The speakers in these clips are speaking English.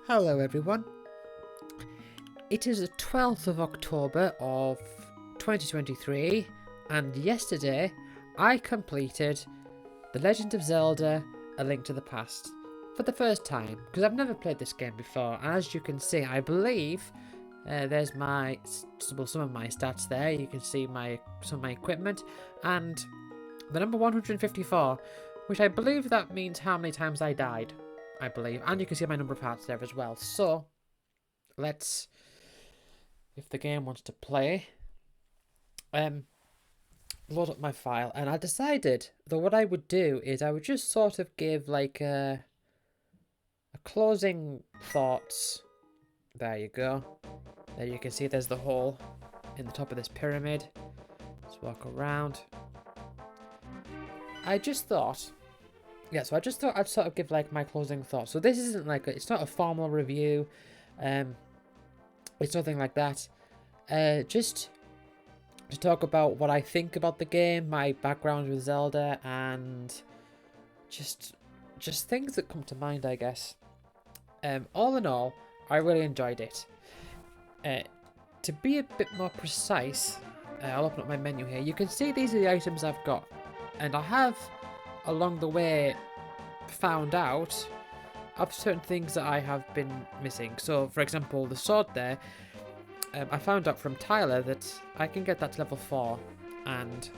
Hello everyone. It is the 12th of October of 2023 and yesterday I completed The Legend of Zelda: A Link to the Past for the first time because I've never played this game before, and as you can see I believe there's some of my stats there. You can see some of my equipment and the number 154, which I believe that means how many times I died. I believe, and you can see my number of hearts there as well. So let's, if the game wants to play, load up my file, and I decided that what I would do is I would just sort of give like a closing thoughts. There you go. There you can see there's the hole in the top of this pyramid. Let's walk around. I just thought I'd sort of give like my closing thoughts. So this isn't like it's not a formal review. It's nothing like that. Just to talk about what I think about the game, my background with Zelda, and just things that come to mind, I guess. All in all, I really enjoyed it. To be a bit more precise, I'll open up my menu here. You can see these are the items I've got, and I have along the way found out of certain things that I have been missing. So for example, the sword there, I found out from Tyler that I can get that to level 4, and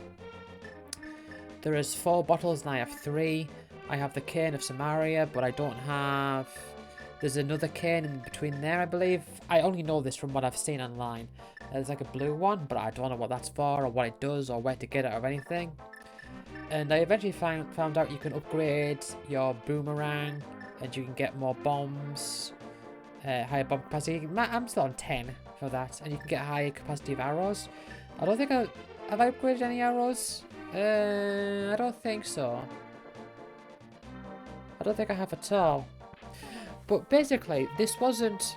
there is 4 bottles and I have 3. I have the cane of Samaria, but I don't have, there's another cane in between there, I believe. I only know this from what I've seen online. There's like a blue one, but I don't know what that's for or what it does or where to get it or anything. And I eventually found out you can upgrade your boomerang and you can get more bombs, higher bomb capacity. I'm still on 10 for that, and you can get a higher capacity of arrows. I don't think have I upgraded any arrows? I don't think so. I don't think I have at all. But basically, this wasn't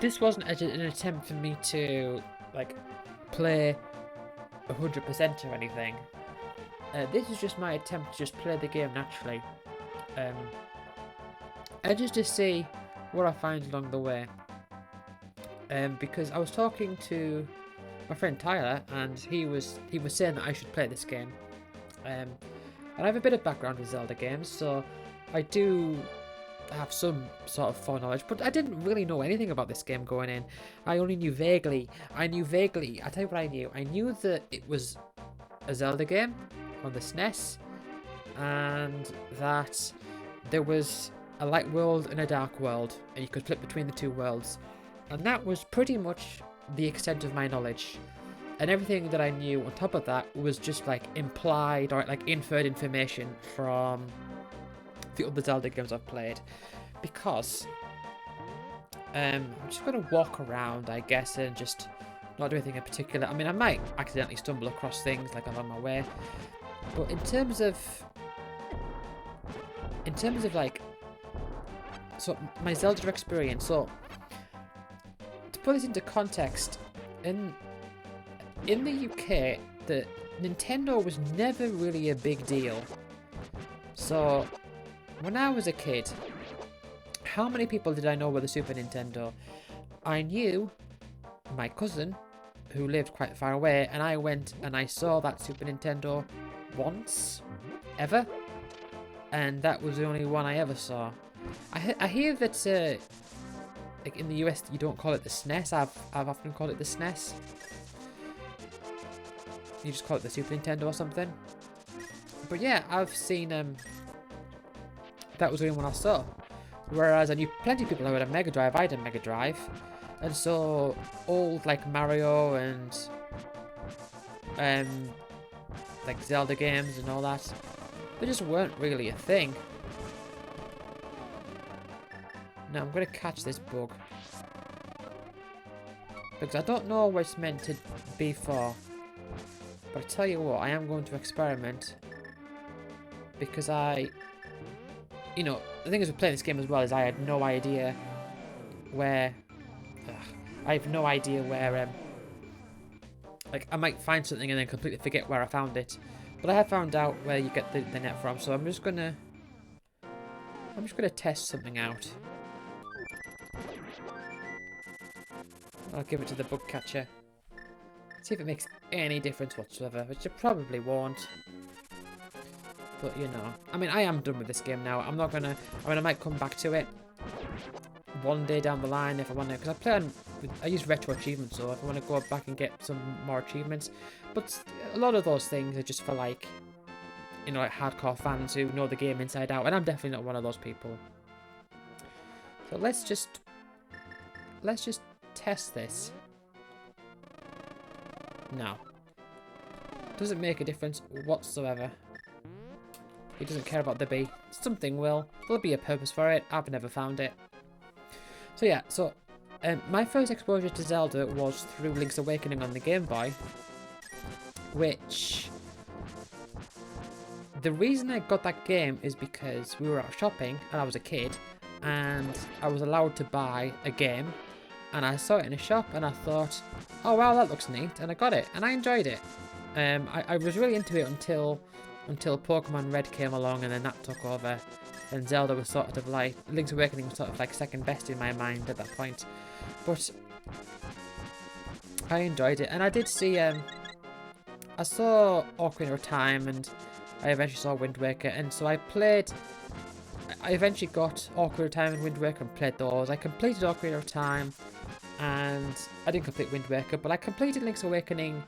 an attempt for me to like play 100% or anything. This is just my attempt to just play the game naturally, and just to see what I find along the way. Because I was talking to my friend Tyler, and he was saying that I should play this game. And I have a bit of background with Zelda games, so I do have some sort of foreknowledge, but I didn't really know anything about this game going in. I only knew vaguely. I tell you what I knew. I knew that it was a Zelda game on the SNES, and that there was a light world and a dark world, and you could flip between the two worlds, and that was pretty much the extent of my knowledge. And everything that I knew on top of that was just like implied or like inferred information from the other Zelda games I've played, because I'm just going to walk around, I guess, and just not do anything in particular. I mean, I might accidentally stumble across things like along my way, but in terms of like, so my Zelda experience. So to put this into context, in the UK, the Nintendo was never really a big deal. So when I was a kid, how many people did I know with a Super Nintendo? I knew my cousin, who lived quite far away, and I went and I saw that Super Nintendo once, ever, and that was the only one I ever saw. I hear that like in the US you don't call it the SNES. I've often called it the SNES. You just call it the Super Nintendo or something. But yeah, I've seen that was the only one I saw. Whereas I knew plenty of people who had a Mega Drive. I had a Mega Drive, and so old like Mario and like Zelda games and all that, they just weren't really a thing. Now I'm gonna catch this bug because I don't know what it's meant to be for. But I tell you what, I am going to experiment, because you know, the thing is with playing this game as well is I had no idea where. I have no idea where. Like, I might find something and then completely forget where I found it, but I have found out where you get the net from. So I'm just gonna test something out. I'll give it to the bug catcher. See if it makes any difference whatsoever, which it probably won't. But, you know. I mean, I am done with this game now. I'm not gonna... I mean, I might come back to it one day down the line if I want to. Because I play on... I use retro achievements, so if I want to go back and get some more achievements. But a lot of those things are just for, like... You know, like hardcore fans who know the game inside out. And I'm definitely not one of those people. So let's just test this. No. Doesn't make a difference whatsoever. He doesn't care about the bee. Something will. There'll be a purpose for it. I've never found it. So yeah, so my first exposure to Zelda was through Link's Awakening on the Game Boy. Which... The reason I got that game is because we were out shopping and I was a kid. And I was allowed to buy a game. And I saw it in a shop and I thought, oh wow, that looks neat. And I got it and I enjoyed it. I was really into it until Pokemon Red came along and then that took over. And Zelda was sort of like, Link's Awakening was sort of like second best in my mind at that point. But I enjoyed it. And I did see, I saw Ocarina of Time and I eventually saw Wind Waker. And so I eventually got Ocarina of Time and Wind Waker and played those. I completed Ocarina of Time and I didn't complete Wind Waker, but I completed Link's Awakening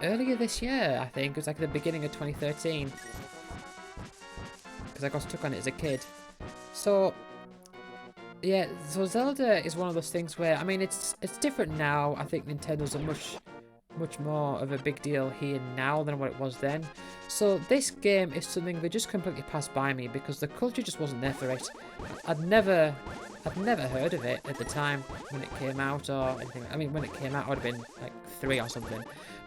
earlier this year, I think. It was like the beginning of 2013. Because I got stuck on it as a kid. So, yeah, so Zelda is one of those things where, I mean, it's different now. I think Nintendo's a much more of a big deal here now than what it was then. So this game is something that just completely passed by me because the culture just wasn't there for it. I'd never heard of it at the time when it came out or anything. I mean, when it came out, I would have been like 3 or something.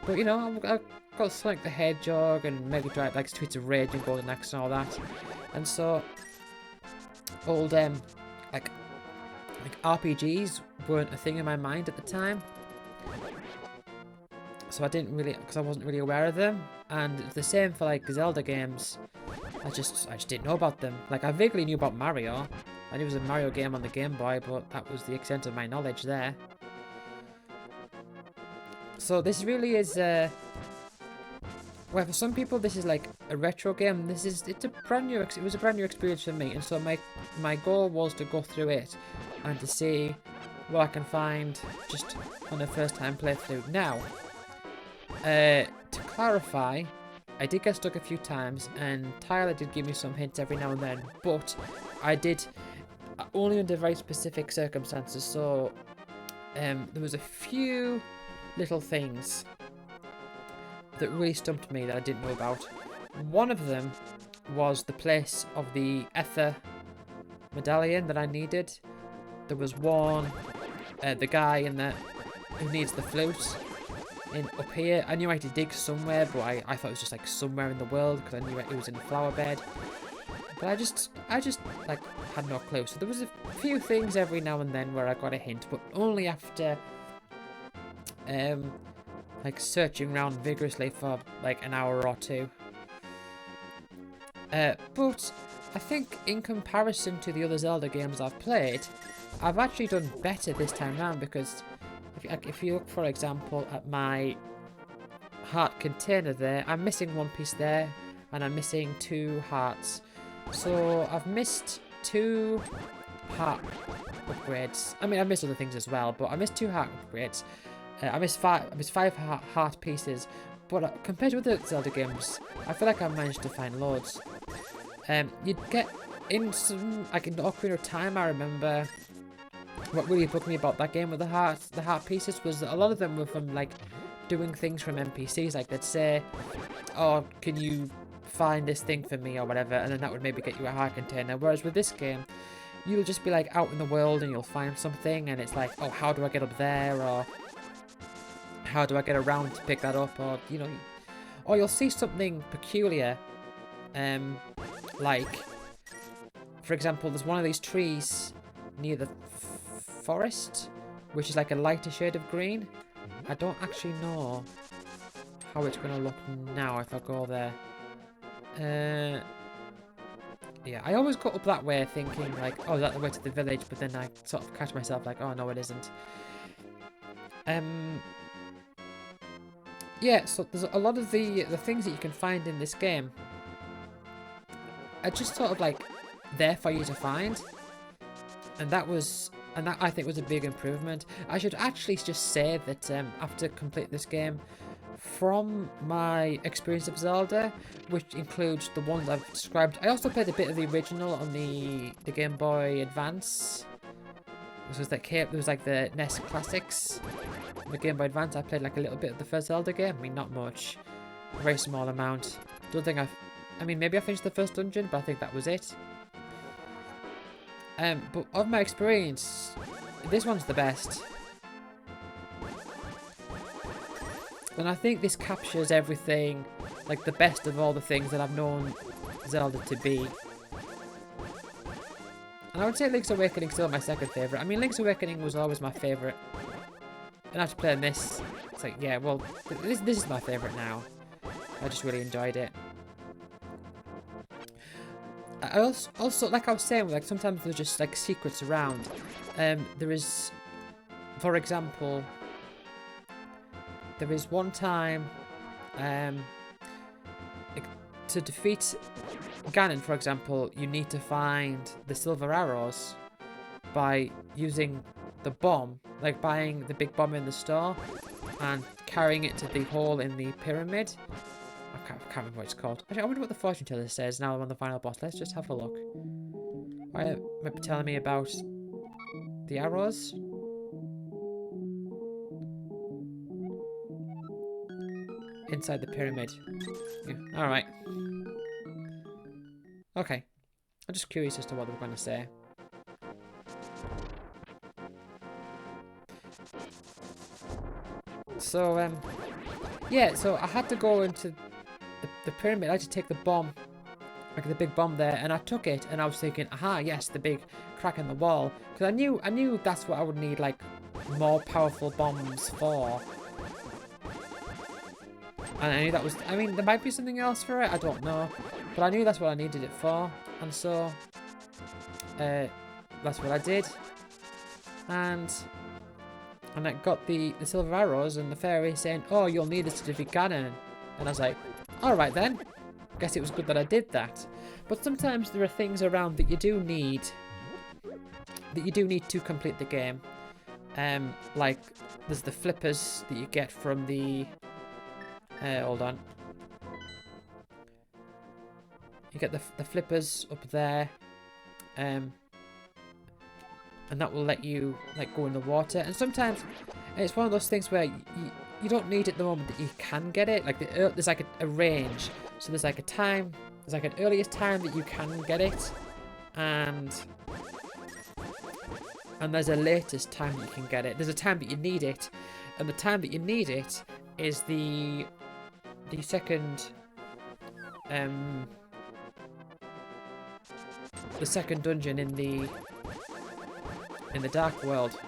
But, you know, I got Sonic the Hedgehog and Mega Drive, like Streets of Rage and Golden Axe and all that. And so, old, like RPGs weren't a thing in my mind at the time. So I didn't really, because I wasn't really aware of them. And it's the same for, like, Zelda games. I just didn't know about them. Like, I vaguely knew about Mario. I knew it was a Mario game on the Game Boy, but that was the extent of my knowledge there. So this really is, well, for some people this is like a retro game. It was a brand new experience for me, and so my goal was to go through it and to see what I can find just on a first time playthrough. Now, to clarify, I did get stuck a few times, and Tyler did give me some hints every now and then, but I did only under very specific circumstances. So there was a few little things that really stumped me that I didn't know about. One of them was the place of the Ether medallion that I needed. There was one, the guy who needs the flute up here. I knew I had to dig somewhere, but I thought it was just like somewhere in the world because I knew it was in a flower bed. But I just like had no clue. So there was a few things every now and then where I got a hint, but only after like searching around vigorously for like an hour or two. But I think in comparison to the other Zelda games I've played, I've actually done better this time around, because if you look, for example, at my heart container there, I'm missing one piece there, and I'm missing 2 hearts. So I've missed 2 heart upgrades. I mean, I've missed other things as well, but I missed 2 heart upgrades. I missed 5 heart pieces, but compared to other Zelda games, I feel like I've managed to find loads. You'd get in some, like in Ocarina of Time, I remember what really bugged me about that game with the heart pieces was that a lot of them were from like doing things from NPCs. Like they'd say, "Oh, can you find this thing for me?" or whatever, and then that would maybe get you a heart container. Whereas with this game, you'll just be like out in the world and you'll find something, and it's like, "Oh, how do I get up there?" or "How do I get around to pick that up?" or, you know, or you'll see something peculiar, like, for example, there's one of these trees near the forest, which is like a lighter shade of green. I don't actually know how it's going to look now if I go there. Yeah, I always go up that way thinking like, oh, that's the way to the village, but then I sort of catch myself like, oh no, it isn't. Yeah, so there's a lot of the things that you can find in this game are just sort of like there for you to find, and that I think was a big improvement. I should actually just say that after complete this game, from my experience of Zelda, which includes the ones I've described, I also played a bit of the original on the Game Boy Advance. This was there was like the NES Classics. The Game Boy Advance, I played like a little bit of the first Zelda game. I mean, not much. A very small amount. Don't think I mean, maybe I finished the first dungeon, but I think that was it. But of my experience, this one's the best. And I think this captures everything, like the best of all the things that I've known Zelda to be. And I would say Link's Awakening is still my second favourite. I mean, Link's Awakening was always my favourite. And after playing this, it's like, yeah, well, this is my favourite now. I just really enjoyed it. I also, like I was saying, like sometimes there's just like secrets around. There is, for example, there is one time, to defeat Ganon, for example, you need to find the silver arrows by using the bomb, like buying the big bomb in the store and carrying it to the hole in the pyramid. I can't remember what it's called. Actually, I wonder what the fortune teller says now I'm on the final boss. Let's just have a look. Why it might be telling me about the arrows. Inside the pyramid. Yeah, alright. Okay. I'm just curious as to what they're going to say. So, yeah, so I had to go into the pyramid. I had to take the bomb, like the big bomb there, and I took it, and I was thinking, aha, yes, the big crack in the wall. Because I knew that's what I would need, like, more powerful bombs for. And I knew that was, I mean, there might be something else for it, I don't know. But I knew that's what I needed it for. And so, that's what I did. And I got the silver arrows and the fairy saying, oh, you'll need this to defeat Ganon. And I was like, alright then. Guess it was good that I did that. But sometimes there are things around that you do need to complete the game. Like, there's the flippers that you get from the... hold on. You get the flippers up there. And that will let you, like, go in the water. And sometimes it's one of those things where you don't need it the moment that you can get it. Like, there's like a range. So there's like a time, there's like an earliest time that you can get it. And there's a latest time that you can get it. There's a time that you need it. And the time that you need it is the second dungeon in the Dark World.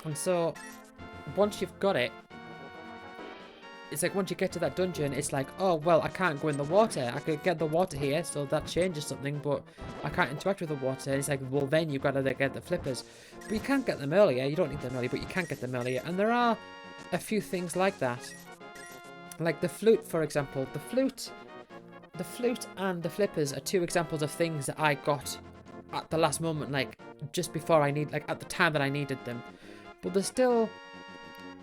And so once you've got it, it's like once you get to that dungeon, it's like, oh well, I can't go in the water. I could get the water here, so that changes something, but I can't interact with the water. And it's like, well, then you've got to get the flippers. But you can't get them earlier. You don't need them earlier, but you can't get them earlier. And there are a few things like that. Like the flute, for example. The flute and the flippers are two examples of things that I got at the last moment, like just before like at the time that I needed them. But there's still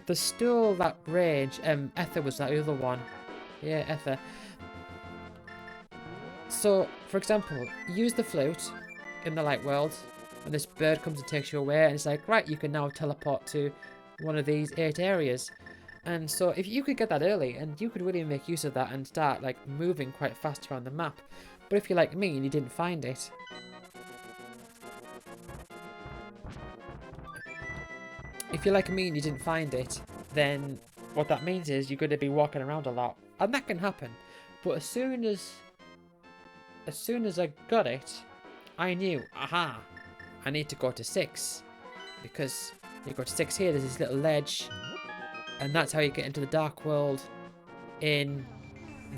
that range. Ether was that other one. Yeah, Ether. So, for example, use the flute in the light world, and this bird comes and takes you away, and it's like, right, you can now teleport to one of these 8 areas. And so if you could get that early, and you could really make use of that and start like moving quite fast around the map. But if you're like me and you didn't find it, then what that means is you're going to be walking around a lot. And that can happen. But as soon as I got it, I knew, aha, I need to go to 6. Because you go to 6 here, there's this little ledge. And that's how you get into the Dark World in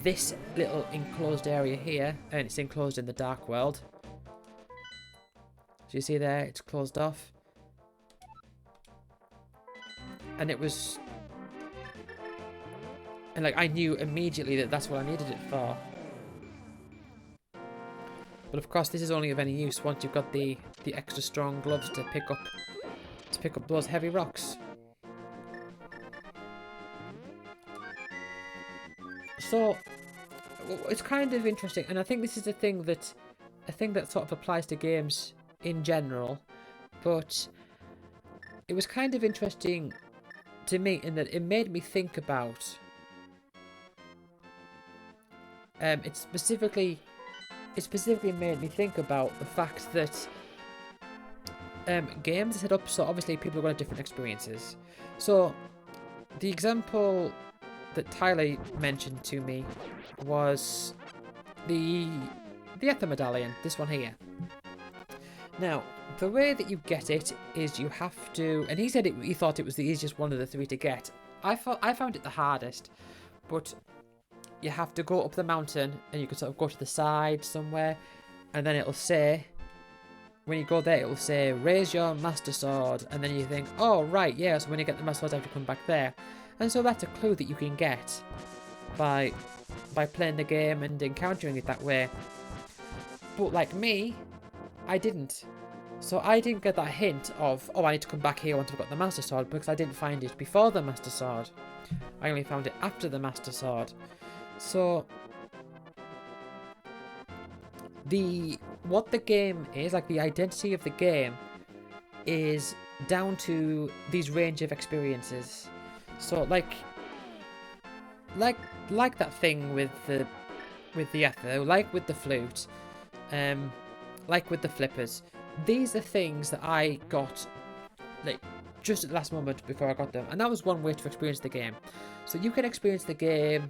this little enclosed area here. And it's enclosed in the Dark World. So you see there, it's closed off. And it was... And like, I knew immediately that that's what I needed it for. But of course, this is only of any use once you've got the extra strong gloves to pick up those heavy rocks. So it's kind of interesting, and I think this is a thing that sort of applies to games in general. But it was kind of interesting to me in that it made me think about. It specifically made me think about the fact that games are set up so obviously people are going to have different experiences. So the example that Tyler mentioned to me was the Ether Medallion, this one here. Now, the way that you get it is you have to, and he said he thought it was the easiest one of the three to get. I found it the hardest, but you have to go up the mountain and you can sort of go to the side somewhere, and then it'll say, when you go there, it will say, raise your Master Sword, and then you think, oh, right, yeah, so when you get the Master Sword, I have to come back there. And so that's a clue that you can get by playing the game and encountering it that way. But like me, I didn't. So I didn't get that hint of, oh, I need to come back here once I've got the Master Sword, because I didn't find it before the Master Sword. I only found it after the Master Sword. So what the game is, like the identity of the game, is down to these range of experiences. So like that thing with the ether, like with the flute, like with the flippers. These are things that I got like just at the last moment before I got them, and that was one way to experience the game. So you can experience the game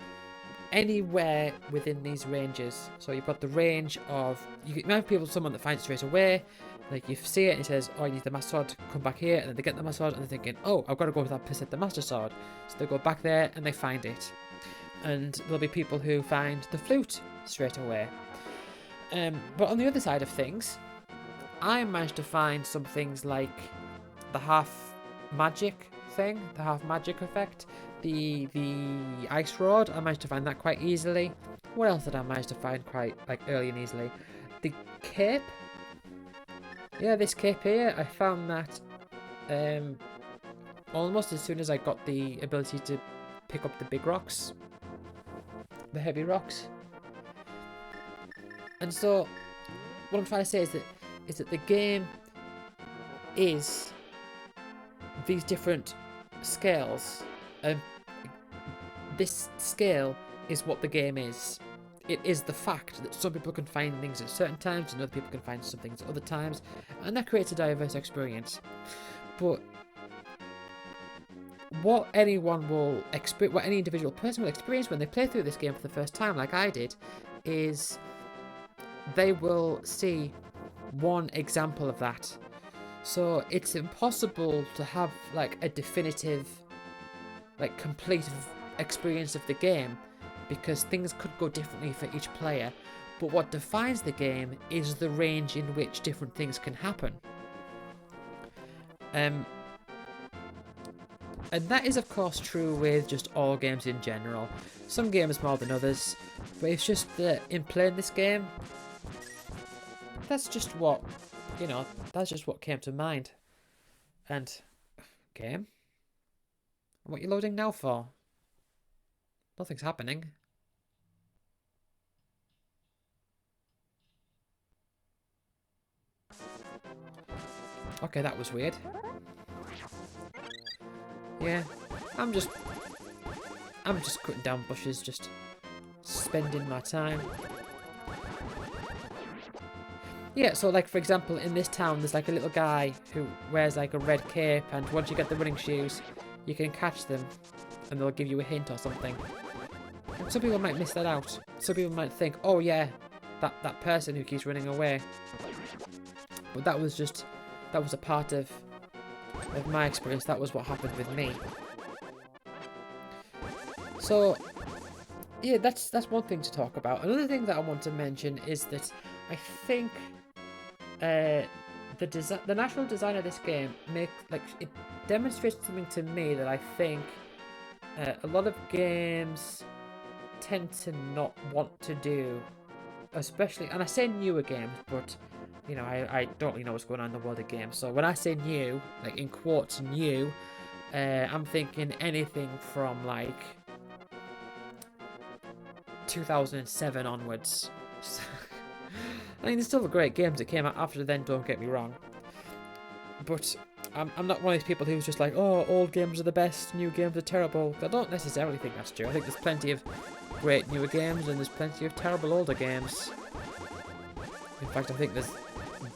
anywhere within these ranges. So you've got the range of, you might have someone that finds it straight away, like you see it and it says, oh, you need the Master Sword, come back here, and then they get the Master Sword and they're thinking, oh, I've got to go to that place at the Master Sword. So they go back there and they find it. And there'll be people who find the flute straight away. But on the other side of things, I managed to find some things like the half magic thing, the half magic effect, the ice rod. I managed to find that quite easily. What else did I manage to find quite early and easily? The cape. Yeah, this cape here, I found that almost as soon as I got the ability to pick up the big rocks, the heavy rocks. And so what I'm trying to say is that the game is these different scales, and this scale is what the game is. It is the fact that some people can find things at certain times and other people can find some things at other times, and that creates a diverse experience. But what anyone will experience, what any individual person will experience when they play through this game for the first time, like I did, is they will see one example of that. So it's impossible to have like a definitive, like complete experience of the game, because things could go differently for each player. But what defines the game is the range in which different things can happen. And that is of course true with just all games in general. Some games more than others, but it's just that in playing this game, that's just what, that's just what came to mind. And, game? What are you loading now for? Nothing's happening. Okay, that was weird. Yeah, I'm just cutting down bushes, just spending my time. Yeah, so like for example, in this town, there's like a little guy who wears like a red cape, and once you get the running shoes, you can catch them, and they'll give you a hint or something. And some people might miss that out. Some people might think, oh yeah, that person who keeps running away. But that was a part of my experience. That was what happened with me. So yeah, that's one thing to talk about. Another thing that I want to mention is that I think the the natural design of this game it demonstrates something to me that I think a lot of games tend to not want to do, especially, and I say newer games, but you know, I don't really know what's going on in the world of games. So when I say new, like in quotes new, I'm thinking anything from like 2007 onwards. I mean, there's still great games that came out after then, don't get me wrong. But I'm not one of these people who's just like, oh, old games are the best, new games are terrible. I don't necessarily think that's true. I think there's plenty of great newer games and there's plenty of terrible older games. In fact, I think there's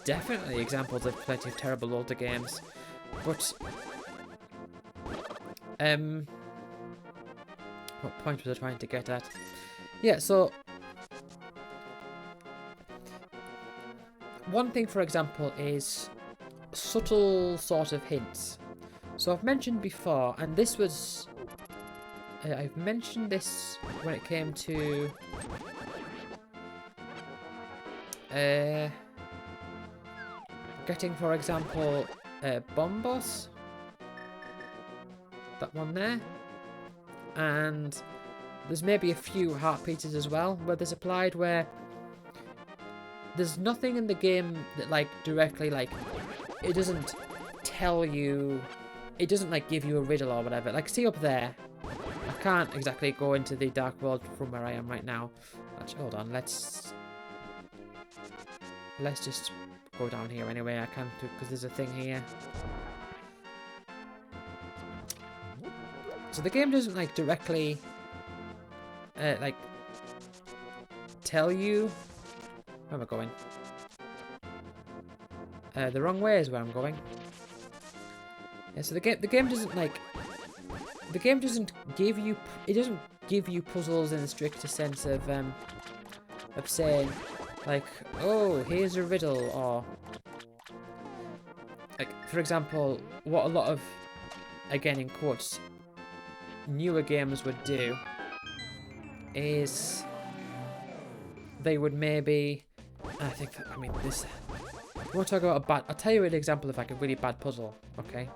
definitely examples of plenty of terrible older games. But what point was I trying to get at? Yeah, so one thing, for example, is subtle sort of hints. So I've mentioned before, and this was I've mentioned this when it came to getting, for example, Bombos, that one there, and there's maybe a few heart pieces as well where this applied, where there's nothing in the game that like directly like it doesn't tell you, it doesn't like give you a riddle or whatever. Like see up there, I can't exactly go into the dark world from where I am right now. Actually, hold on, let's just go down here anyway. I can't, because there's a thing here. So the game doesn't like directly like tell you where am I going. The wrong way is where I'm going. Yeah, so the game doesn't like, the game doesn't give you, it doesn't give you puzzles in the strictest sense of saying like, oh, here's a riddle, or like, for example, what a lot of, again in quotes, newer games would do is they would maybe, I think, I mean, this, I want to talk about a bad, I'll tell you an example of like a really bad puzzle, okay?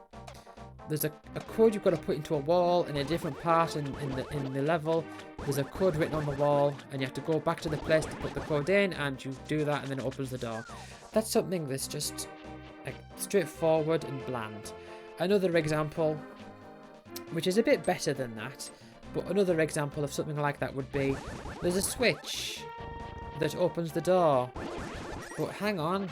There's a code you've got to put into a wall in a different part in the level. There's a code written on the wall, and you have to go back to the place to put the code in, and you do that, and then it opens the door. That's something that's just like straightforward and bland. Another example, which is a bit better than that, but another example of something like that would be, there's a switch that opens the door, but hang on,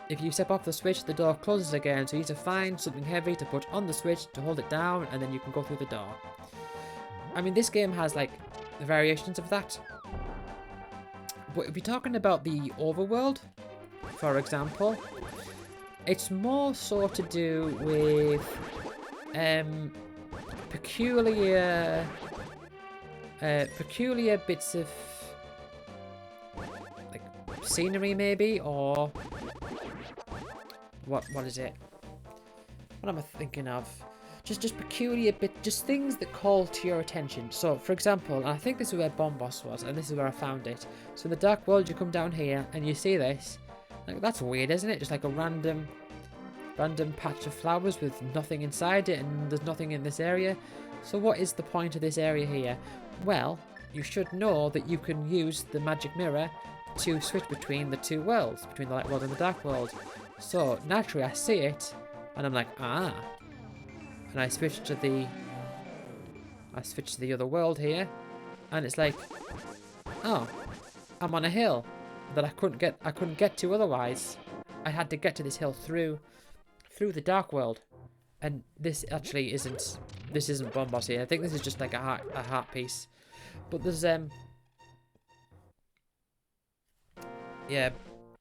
if you step off the switch, the door closes again, so you need to find something heavy to put on the switch to hold it down, and then you can go through the door. I mean, this game has like variations of that, but if you're talking about the overworld, for example, it's more so to do with peculiar bits of like scenery, maybe, or what is it? What am I thinking of? Just peculiar just things that call to your attention. So, for example, and I think this is where Bombos was, and this is where I found it. So in the dark world, you come down here and you see this. Like, that's weird, isn't it? Just like a random patch of flowers with nothing inside it, and there's nothing in this area. So what is the point of this area here? Well, you should know that you can use the magic mirror to switch between the two worlds, between the light world and the dark world. So naturally I see it and I'm like, ah, and I switch to the other world here, and it's like, oh, I'm on a hill that I couldn't get to otherwise. I had to get to this hill through the dark world. And this actually isn't Bombos here. I think this is just like a heart piece. But there's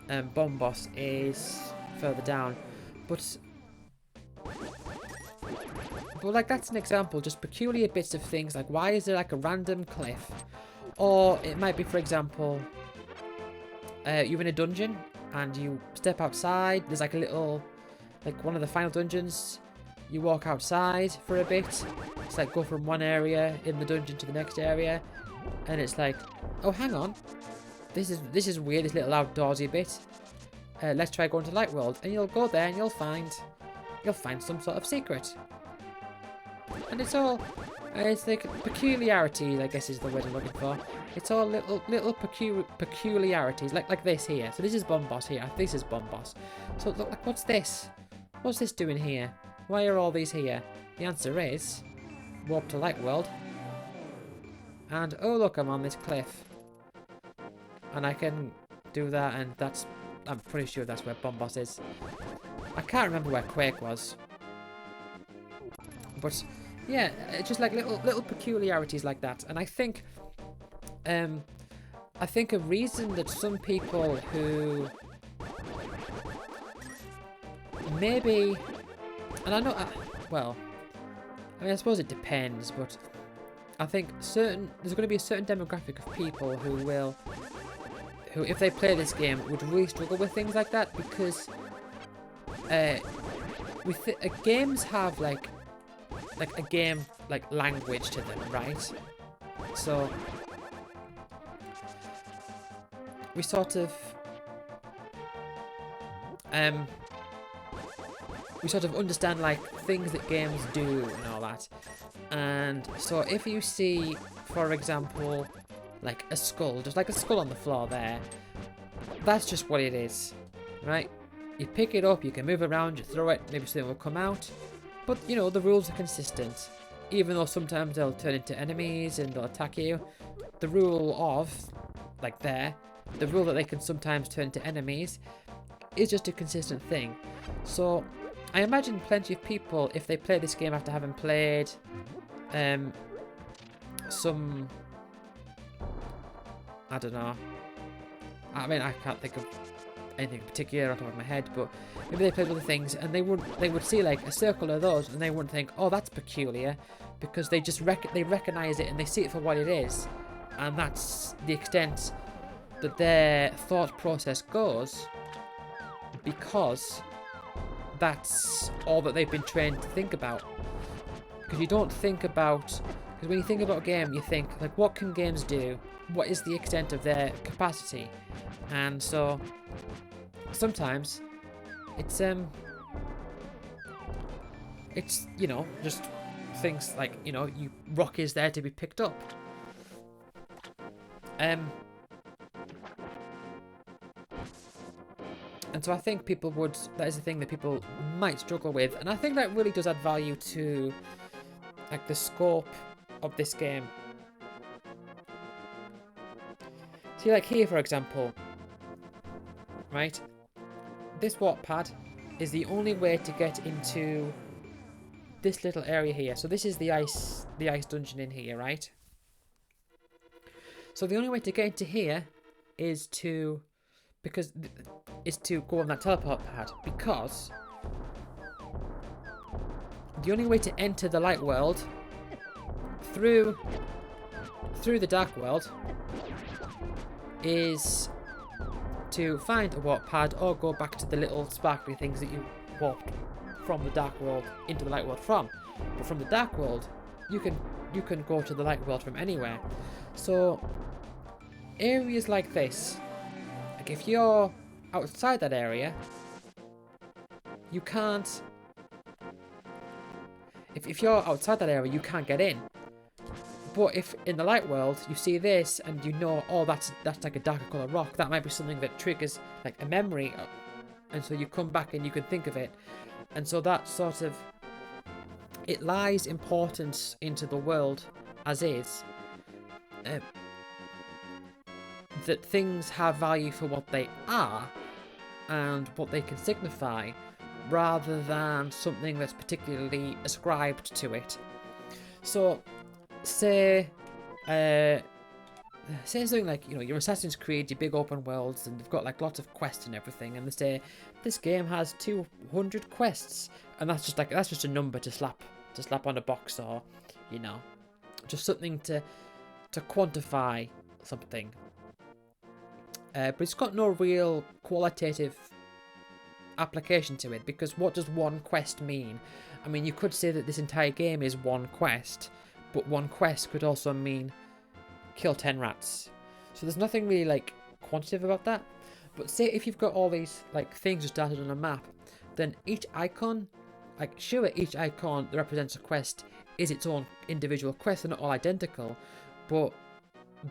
Bombos is further down. But like, that's an example, just peculiar bits of things, like why is there like a random cliff? Or it might be, for example, you're in a dungeon and you step outside, there's like a little, like one of the final dungeons, you walk outside for a bit, it's like go from one area in the dungeon to the next area, and it's like, oh hang on, this is weird, this little outdoorsy bit. let's try going to Light World. And you'll go there and you'll find some sort of secret. And it's all, it's like peculiarities, I guess is the word I'm looking for. It's all little peculiarities, like this here. So this is Bombos here. This is Bombos. So look, like, what's this? What's this doing here? Why are all these here? The answer is warp to Light World. And oh look, I'm on this cliff. And I can do that, and that's, I'm pretty sure that's where Bombos is. I can't remember where Quake was. But yeah, it's just like little peculiarities like that. And I think a reason that some people who maybe, and I know, well, I mean, I suppose it depends, but I think there's going to be a certain demographic of people who if they play this game, would really struggle with things like that, because games have like a game like language to them, right? So we sort of understand like things that games do and all that. And so if you see, for example, like a skull, just like a skull on the floor there, that's just what it is, right? You pick it up, you can move around, you throw it, maybe something will come out. But, you know, the rules are consistent. Even though sometimes they'll turn into enemies and they'll attack you, the rule of, like there, the rule that they can sometimes turn into enemies is just a consistent thing. So I imagine plenty of people, if they play this game after having played some, I don't know, I mean, I can't think of anything particular off the top of my head, but maybe they played other things and they would see like a circle of those and they wouldn't think, oh, that's peculiar, because they just recognize it and they see it for what it is, and that's the extent that their thought process goes, because that's all that they've been trained to think about. Because you don't think about, because when you think about a game, you think like, what can games do? What is the extent of their capacity? And so sometimes it's you know, just things like, you know, rock is there to be picked up. And so I think that is a thing that people might struggle with, and I think that really does add value to like the scope of this game. See, like here, for example, right? This warp pad is the only way to get into this little area here. So this is the ice dungeon in here, right? So the only way to get into here is to go on that teleport pad, because the only way to enter the light world through the dark world is to find a warp pad or go back to the little sparkly things that you warped from the dark world into the light world from. But from the dark world, you can go to the light world from anywhere. So areas like this, like if you're outside that area, you can't. If you're outside that area, you can't get in. But if in the light world you see this and you know, oh, that's like a darker colour rock, that might be something that triggers like a memory, and so you come back and you can think of it, and so that sort of, it lies importance into the world as is, that things have value for what they are and what they can signify, rather than something that's particularly ascribed to it. So say something like, you know, your Assassin's Creed, your big open worlds, and they've got like lots of quests and everything, and they say this game has 200 quests, and that's just a number to slap on a box, or, you know, just something to quantify something. But it's got no real qualitative application to it, because what does one quest mean? I mean, you could say that this entire game is one quest, but one quest could also mean kill 10 rats. So there's nothing really like quantitative about that. But say if you've got all these like things just dotted on a map, then each icon, like sure, each icon that represents a quest is its own individual quest. They're not all identical, but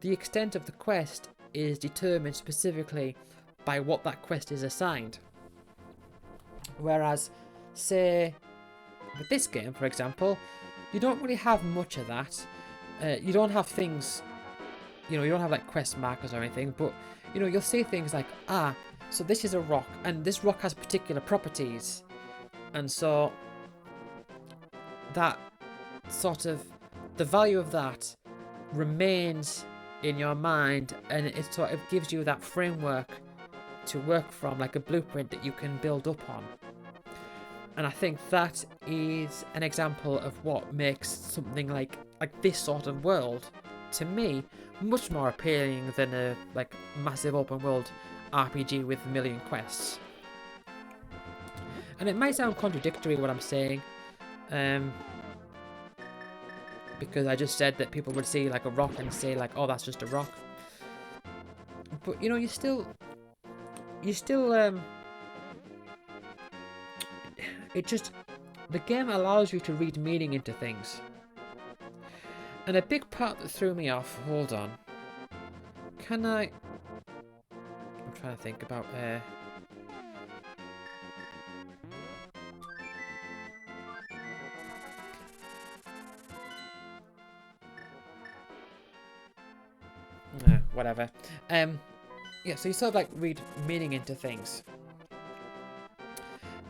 the extent of the quest is determined specifically by what that quest is assigned. Whereas, say, with this game, for example, you don't really have much of that. You don't have things, you don't have like quest markers or anything, but you'll see things like, so this is a rock, and this rock has particular properties, and so that sort of, the value of that remains in your mind, and it sort of gives you that framework to work from, like a blueprint that you can build up on. And I think that is an example of what makes something like this sort of world, to me, much more appealing than a like massive open world RPG with a million quests. And it might sound contradictory what I'm saying, because I just said that people would see like a rock and say like, oh, that's just a rock. But you still it just, the game allows you to read meaning into things. And a big part that threw me off, hold on. I'm trying to think about whatever. Yeah, so you sort of like read meaning into things.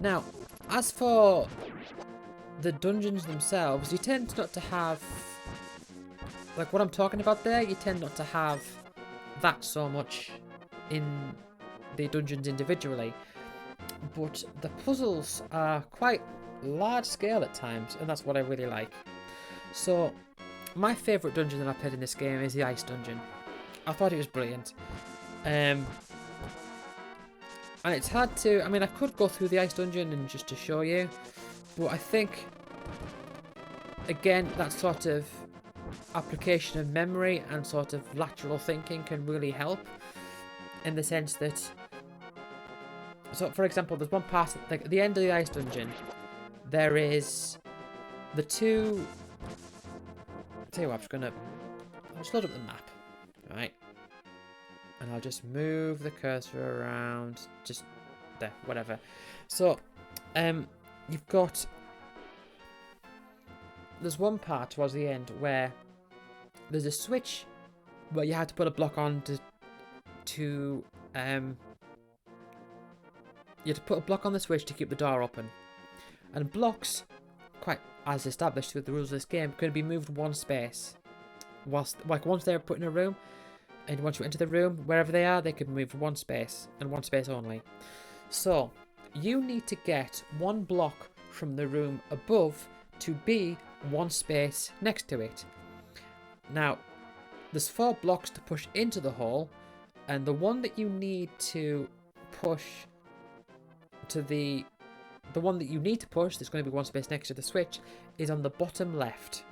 Now, as for the dungeons themselves, you tend not to have, like what I'm talking about there, you tend not to have that so much in the dungeons individually. But the puzzles are quite large scale at times, and that's what I really like. So, my favourite dungeon that I've played in this game is the Ice Dungeon. I thought it was brilliant. And it's hard to, I could go through the Ice Dungeon and just to show you, but I think, again, that sort of application of memory and sort of lateral thinking can really help, in the sense that, so for example, there's one part, like at the end of the Ice Dungeon, there is the two, I'll tell you what, I'll just load up the map, right? And I'll just move the cursor around, just there, whatever. So, you've got, there's one part towards the end where there's a switch where you have to put a block on you have to put a block on the switch to keep the door open. And blocks, quite as established with the rules of this game, can be moved one space. Once they're put in a room, and once you enter the room, wherever they are, they can move one space, and one space only. So, you need to get one block from the room above to be one space next to it. Now, there's 4 blocks to push into the hole, and the one that you need to push to the one that you need to push, that's going to be one space next to the switch, is on the bottom left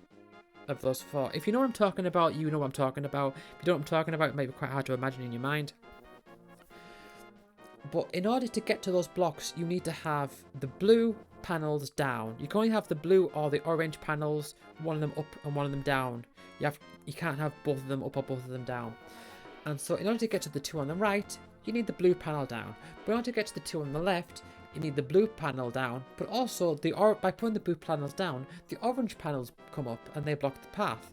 of those 4. If you know what I'm talking about, you know what I'm talking about. If you don't know what I'm talking about, it might be quite hard to imagine in your mind. But in order to get to those blocks, you need to have the blue panels down. You can only have the blue or the orange panels, one of them up and one of them down. You can't have both of them up or both of them down. And so in order to get to the 2 on the right, you need the blue panel down. But in order to get to the 2 on the left, you need the blue panel down, but also by putting the blue panels down, the orange panels come up and they block the path.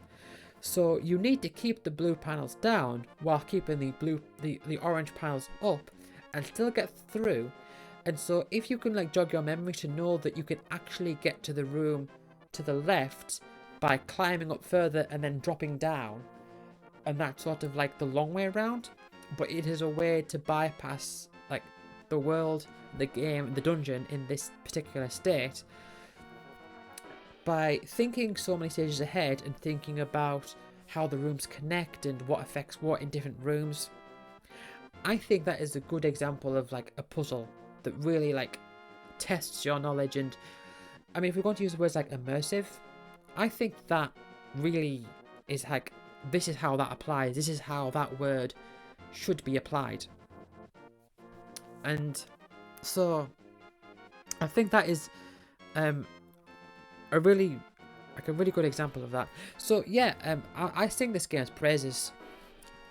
So you need to keep the blue panels down while keeping the orange panels up and still get through. And so if you can like jog your memory to know that you can actually get to the room to the left by climbing up further and then dropping down, and that's sort of like the long way around, but it is a way to bypass like the world, the game, the dungeon in this particular state by thinking so many stages ahead and thinking about how the rooms connect and what affects what in different rooms. I think that is a good example of like a puzzle that really like tests your knowledge. And if we're going to use the words like immersive, I think that really is like, this is how that applies, this is how that word should be applied. And so I think that is a really good example of that. So yeah, I sing this game's praises,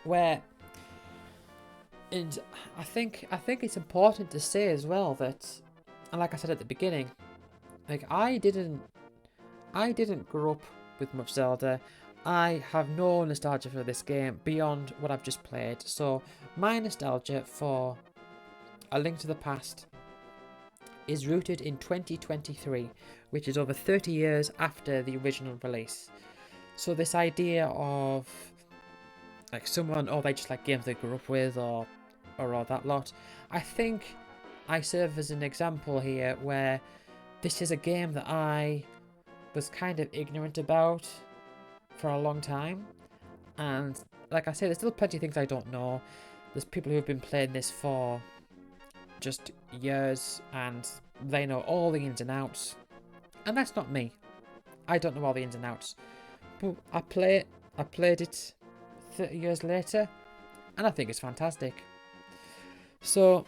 where, and I think it's important to say as well that, and like I said at the beginning, like I didn't grow up with much Zelda. I have no nostalgia for this game beyond what I've just played. So my nostalgia for A Link to the Past is rooted in 2023, which is over 30 years after the original release. So this idea of like someone, or they just like games they grew up with, or all that lot, I think I serve as an example here where this is a game that I was kind of ignorant about for a long time. And like I say, there's still plenty of things I don't know. There's people who have been playing this for just years and they know all the ins and outs. And that's not me. I don't know all the ins and outs. But I played it 30 years later, and I think it's fantastic. So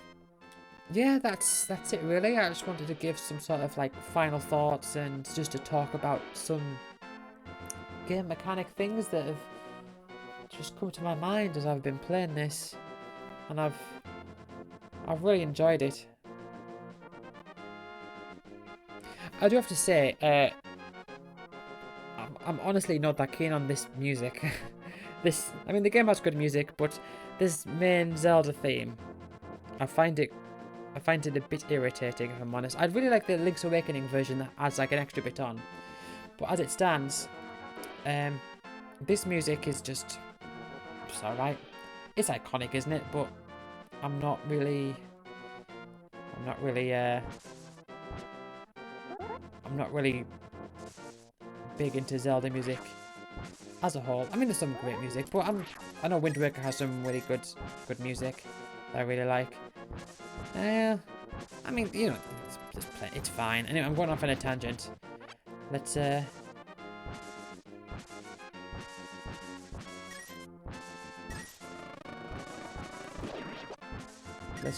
yeah, that's it really. I just wanted to give some sort of like final thoughts and just to talk about some game mechanic things that have just come to my mind as I've been playing this, and I've really enjoyed it. I do have to say, I'm honestly not that keen on this music. I mean, the game has good music, but this main Zelda theme, I find it a bit irritating, if I'm honest. I'd really like the Link's Awakening version that adds like an extra bit on, but as it stands, this music is just alright. It's iconic, isn't it? But I'm not really big into Zelda music as a whole. I mean, there's some great music, but I know Wind Waker has some really good music that I really like. I mean, you know, it's fine. Anyway, I'm going off on a tangent. Let's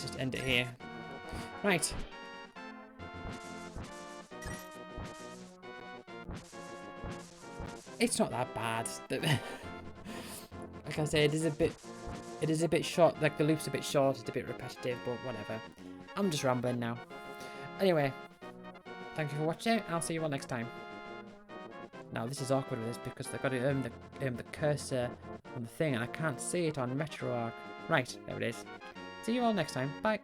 just end it here. Right. It's not that bad. Like I say, it is a bit short. Like the loop's a bit short. It's a bit repetitive, but whatever. I'm just rambling now. Anyway, thank you for watching, and I'll see you all next time. Now this is awkward with this because they've got to the cursor on the thing, and I can't see it on RetroArch. Right, there it is. See you all next time. Bye.